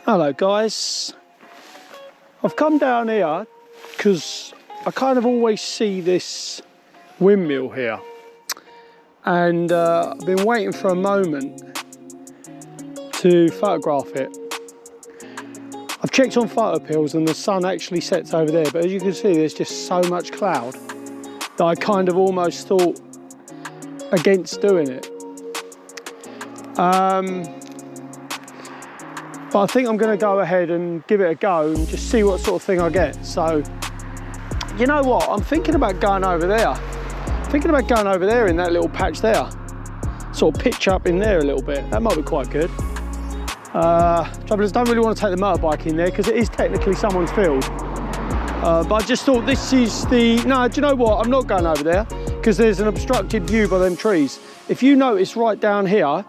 Hello guys, I've come down here because I kind of always see this windmill here, and I've been waiting for a moment to photograph it. I've checked on photo pills and the sun actually sets over there, but as you can see there's just so much cloud that I kind of almost thought against doing it. But I think I'm going to go ahead and give it a go and just see what sort of thing I get. So, you know what? I'm thinking about going over there. In that little patch there. Sort of pitch up in there a little bit. That might be quite good. Trouble is, I don't really want to take the motorbike in there because it is technically someone's field. But I just thought this is the... No, do you know what? I'm not going over there because there's an obstructed view by them trees. If you notice right down here,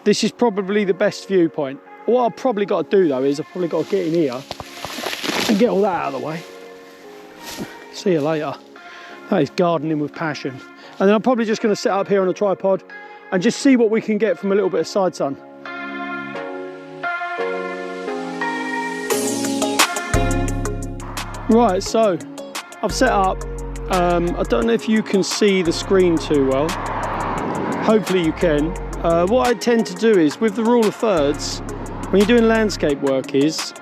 this is probably the best viewpoint. What I've probably got to do though is I've probably got to get in here and get all that out of the way. See you later. That is gardening with passion. And then I'm probably just going to set up here on a tripod and just see what we can get from a little bit of side sun. Right, so I've set up. I don't know if you can see the screen too well. Hopefully you can. What I tend to do is with the rule of thirds, when you're doing landscape work, is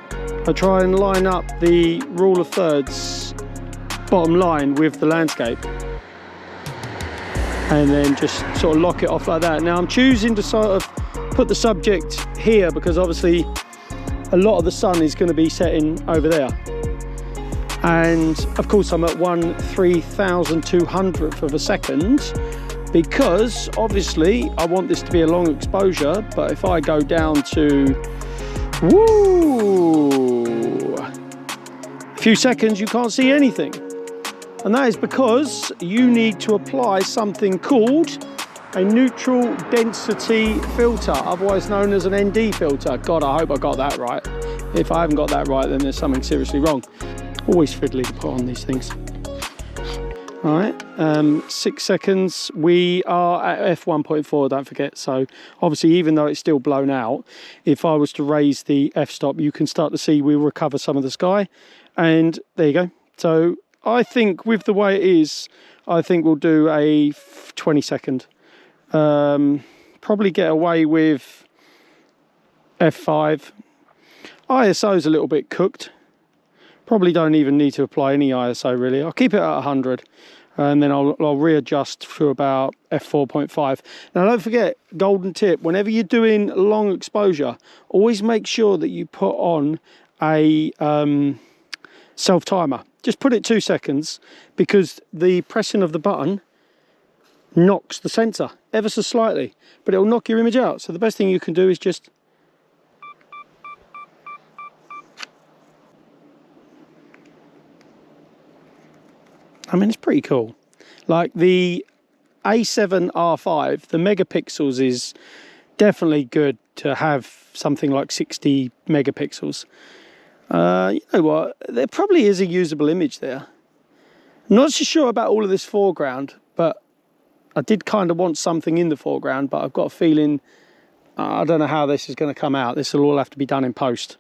I try and line up the rule of thirds bottom line with the landscape and then just sort of lock it off like that. Now I'm choosing to sort of put the subject here because obviously a lot of the sun is going to be setting over there, and of course I'm at 1/3200th of a second because obviously I want this to be a long exposure. But if I go down to a few seconds, you can't see anything. And that is because you need to apply something called a neutral density filter, otherwise known as an ND filter. God, I hope I got that right. If I haven't got that right, then there's something seriously wrong. Always fiddly to put on these things. All right, 6 seconds. We are at f1.4, don't forget. So obviously, even though it's still blown out, if I was to raise the f-stop, you can start to see we'll recover some of the sky. And there you go. So I think with the way it is, I think we'll do a 20 second. Probably get away with f5. ISO's a little bit cooked. Probably don't even need to apply any ISO really. I'll keep it at 100 and then I'll readjust to about f4.5. Now don't forget, golden tip, whenever you're doing long exposure, always make sure that you put on a self timer. Just put it 2 seconds because the pressing of the button knocks the sensor ever so slightly, but it'll knock your image out. So the best thing you can do is just I mean, it's pretty cool. Like the A7R5, the megapixels is definitely good to have something like 60 megapixels. You know what? There probably is a usable image there. I'm not so sure about all of this foreground, but I did kind of want something in the foreground, but I've got a feeling, I don't know how this is going to come out. This will all have to be done in post.